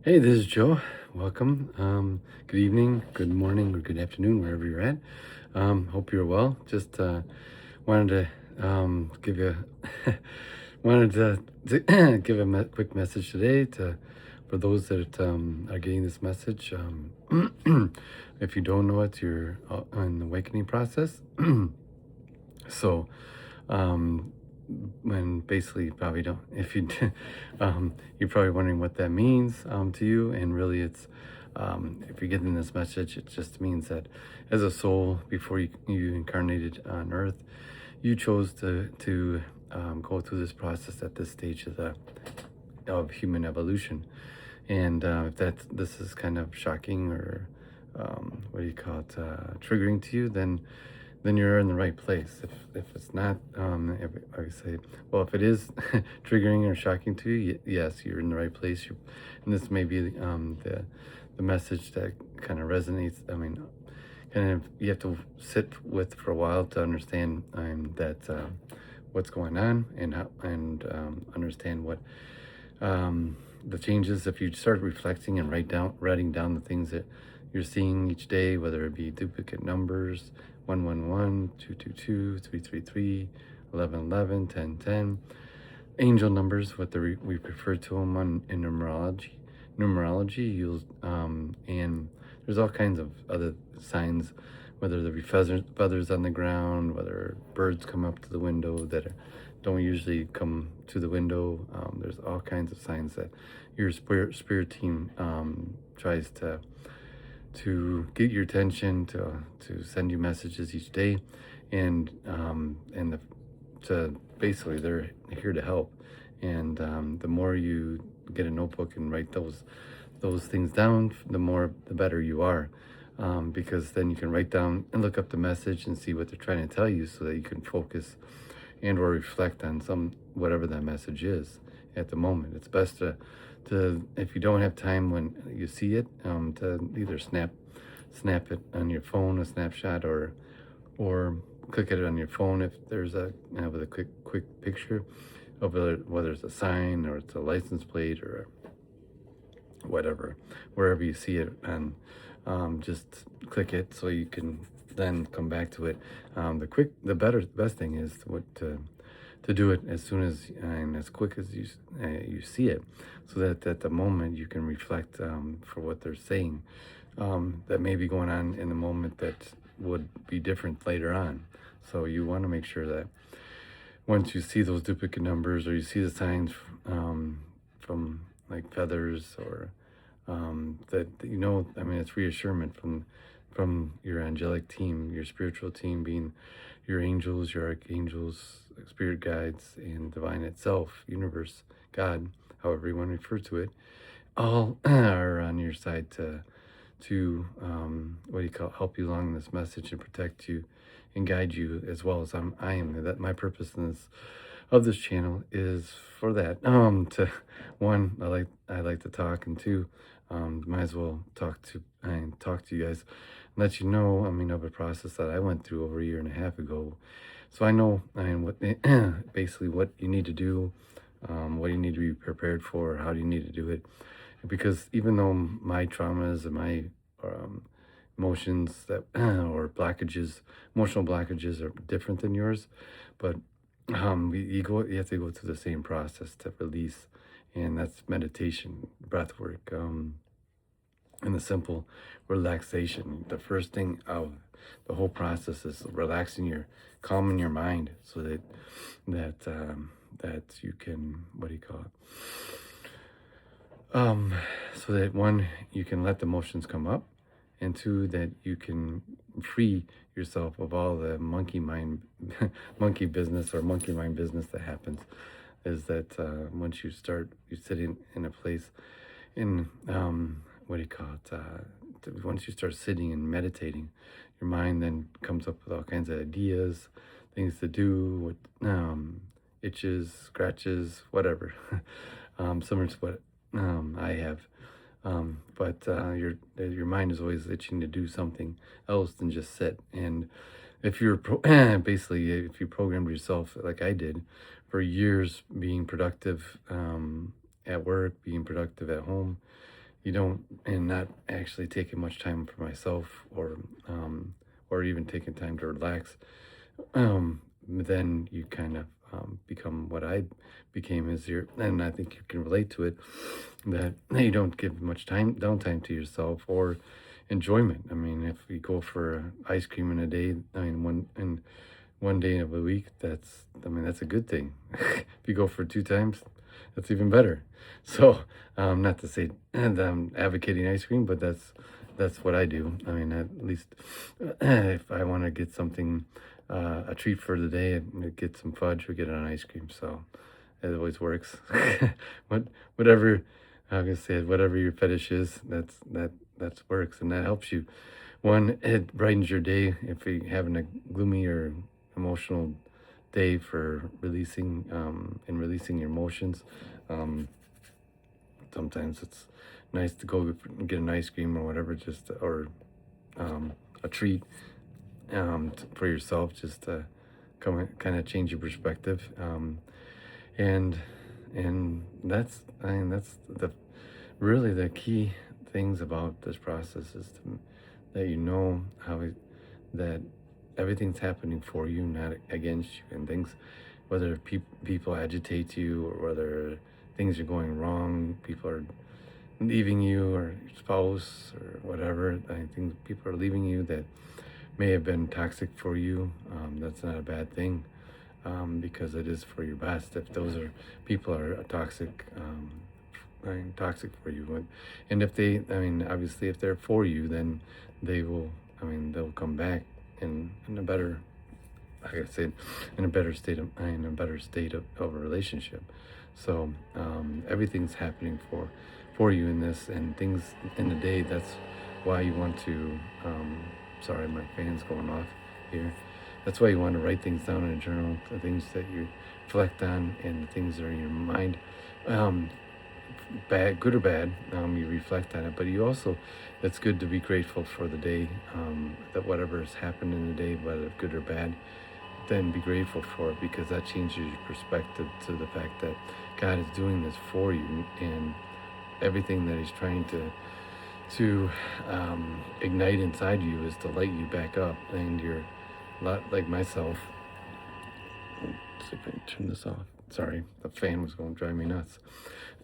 Hey, this is Joe. Welcome. Good evening, good morning, or good afternoon, wherever you're at. Hope you're well. Just wanted to give you wanted to give a quick message today to for those that are getting this message. If you don't know it, you're in the awakening process. So, um, when basically you probably don't, if you, you're probably wondering what that means to you, and really it's, if you're getting this message, it just means that as a soul, before you incarnated on Earth, you chose to go through this process at this stage of human evolution, and if this is kind of shocking or what do you call it, triggering to you, then you're in the right place. If it's not, if I say, well, if it is triggering or shocking to you, yes, you're in the right place. And this may be the message that kind of resonates. I mean, kind of you have to sit with for a while to understand that what's going on and how and understand what the changes. If you start reflecting and writing down the things that you're seeing each day, whether it be duplicate numbers, 111, 222, 333, 1111, 1010, angel numbers, what we refer to them in numerology, you'll and there's all kinds of other signs, whether there be feathers on the ground, whether birds come up to the window that don't usually come to the window. There's all kinds of signs that your spirit team tries to get your attention, to send you messages each day, and to basically they're here to help. And the more you get a notebook and write those things down, the better you are, because then you can write down and look up the message and see what they're trying to tell you, so that you can focus and or reflect on some whatever that message is at the moment. It's best to if you don't have time when you see it, to either snap it on your phone, a snapshot, or click at it on your phone if there's with a quick picture of whether it's a sign or it's a license plate or whatever, wherever you see it, and just click it so you can then come back to it. The best thing is to do it as soon as and as quick as you see it, so that at the moment you can reflect for what they're saying, that may be going on in the moment that would be different later on. So you want to make sure that once you see those duplicate numbers or you see the signs from like feathers or that you know, I mean, it's reassurance from your angelic team, your spiritual team, being your angels, your archangels, spirit guides, and divine itself, universe, God, however you want to refer to it, all are on your side to what do you call it, help you along this message and protect you and guide you, as well as I am. That my purpose in this of this channel is for that. To one, I like to talk, and two, might as well talk to you guys and let you know. I mean, of a process that I went through over a year and a half ago. So I know, I mean, what basically what you need to do, what you need to be prepared for, how do you need to do it, because even though my traumas and my um, emotions that or blockages, emotional blockages are different than yours, but you have to go through the same process to release, and that's meditation, breath work, and the simple relaxation. The first thing of the whole process is calming your mind, so that you can, what do you call it, um, so that one, you can let the emotions come up, and two, that you can free yourself of all the monkey mind, monkey business or monkey mind business that happens. Is that once you sitting in a place in what do you call it? Once you start sitting and meditating, your mind then comes up with all kinds of ideas, things to do, what itches, scratches, whatever. Similar to what I have. But your mind is always itching to do something else than just sit. And if you're basically, if you programmed yourself like I did for years, being productive at work, being productive at home, you don't, and not actually taking much time for myself, or even taking time to relax, then you kind of become what I became, is your, and I think you can relate to it, that you don't give much time downtime to yourself or enjoyment. I mean, if you go for ice cream in a day, I mean, one day of a week, that's, I mean, that's a good thing. If you go for two times, that's even better. So, not to say and I'm advocating ice cream, but that's what I do. I mean, at least if I want to get something, a treat for the day, I get some fudge or get an ice cream. So it always works. what whatever I can say, whatever your fetish is, that works, and that helps you. One, it brightens your day if you're having a gloomy or emotional day, for releasing and releasing your emotions. Um, Sometimes it's nice to go get an ice cream or whatever, just or a treat, for yourself, just to come kind of change your perspective. And that's, I mean, that's the really the key things about this process, is to, that you know how it, that everything's happening for you, not against you, and things, whether people agitate you, or whether things are going wrong, people are leaving you, or your spouse, or whatever. I think people are leaving you that may have been toxic for you. That's not a bad thing, because it is for your best. If those are people are toxic, I mean, toxic for you, and if they, I mean, obviously, if they're for you, then they will. I mean, they'll come back in a better, like I said, in a better state of, in a better state of a relationship. So everything's happening for you in this, and things in the day. That's why you want to. Sorry, my fan's going off here. That's why you want to write things down in a journal, the things that you reflect on, and the things that are in your mind. Um, Bad, good or bad, you reflect on it, but you also, it's good to be grateful for the day, that whatever has happened in the day, whether good or bad, then be grateful for it, because that changes your perspective to the fact that God is doing this for you, and everything that He's trying to ignite inside you is to light you back up. And you're a lot like myself. Let's see if I can turn this off. Sorry, the fan was going to drive me nuts.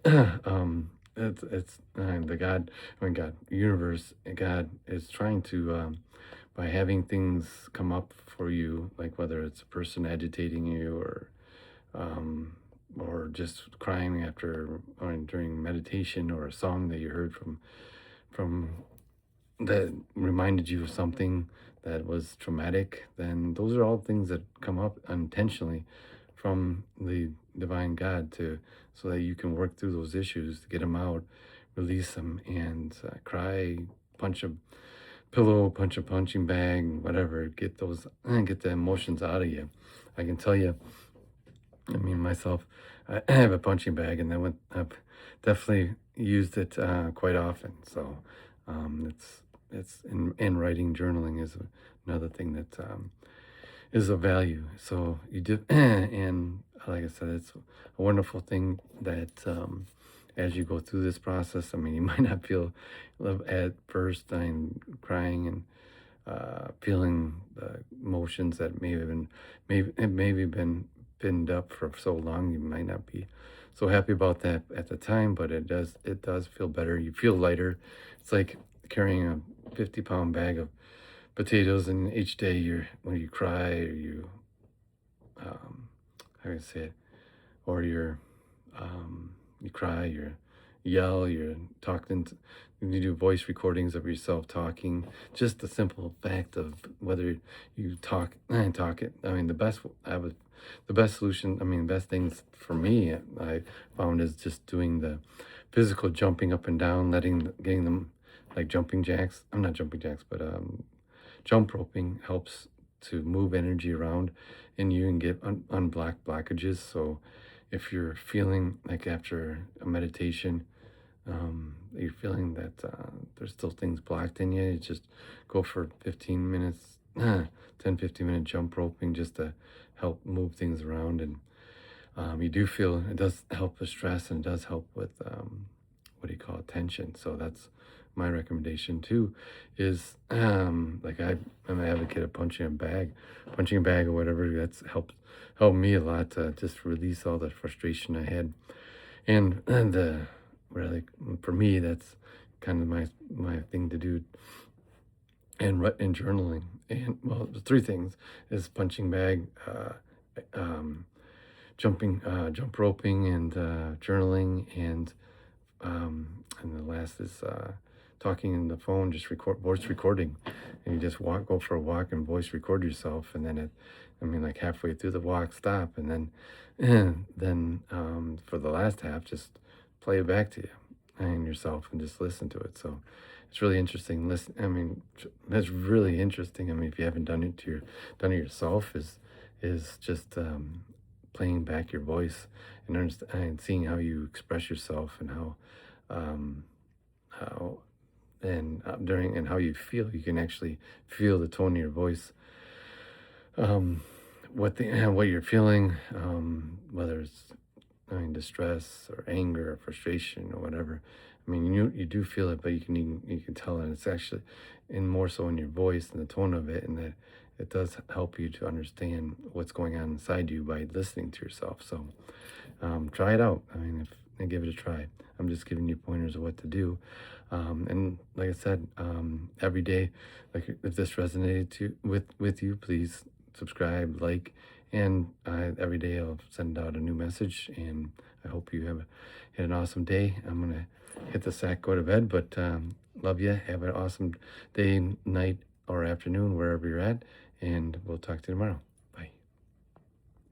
It's the God, I mean, God, universe, God is trying to, by having things come up for you, like whether it's a person agitating you, um, or just crying after, or during meditation, or a song that you heard from that reminded you of something that was traumatic, then those are all things that come up unintentionally from the divine God, to, so that you can work through those issues, to get them out, release them, and cry, punch a pillow, punch a punching bag, whatever, get those, get the emotions out of you. I can tell you, I mean, myself, I have a punching bag, and I've definitely used it quite often. So it's in writing, journaling is another thing that is of value. So you did, and like I said, it's a wonderful thing that, as you go through this process, I mean, you might not feel love at first, I'm crying and feeling emotions that may have been, maybe been pinned up for so long. You might not be so happy about that at the time, but it does feel better. You feel lighter. It's like carrying a 50-pound bag of potatoes, and each day when you cry, or you, how can I say it, or you cry, you yell, you're talking, you do voice recordings of yourself talking. Just the simple fact of whether you talk and talk it. I mean, the best solution. I mean, the best things for me, I found, is just doing the physical jumping up and down, getting them, like jumping jacks. I'm not jumping jacks, but jump roping helps to move energy around in you and get unblock blockages. So if you're feeling like after a meditation, you're feeling that there's still things blocked in you, you just go for 15 minutes, 10-15 minute jump roping, just to help move things around. And you do feel it does help with stress, and it does help with what do you call it, tension. So that's my recommendation too, is like I'm an advocate of punching a bag or whatever. That's helped me a lot to just release all the frustration I had. And really, for me, that's kind of my thing to do. And journaling. And well, the three things is punching bag, um, jump roping, and journaling, and the last is talking in the phone, just voice recording, and you just go for a walk and voice record yourself, and then like halfway through the walk, stop, and then and then for the last half, just play it back to you and yourself, and just listen to it. So it's really interesting. Listen, that's really interesting. I mean, if you haven't done it yourself, is just playing back your voice and and seeing how you express yourself, and um, how during and how you feel. You can actually feel the tone of your voice, um, what you're feeling, whether it's distress or anger or frustration or whatever. I mean, you do feel it, but you can tell, and it's actually in more so in your voice and the tone of it, and that it does help you to understand what's going on inside you by listening to yourself. So try it out. I mean, and give it a try. I'm just giving you pointers of what to do. And like I said, every day, like if this resonated with you, please subscribe, like, and every day I'll send out a new message. And I hope you had an awesome day. I'm gonna hit the sack, go to bed, but love you. Have an awesome day, night, or afternoon, wherever you're at, and we'll talk to you tomorrow.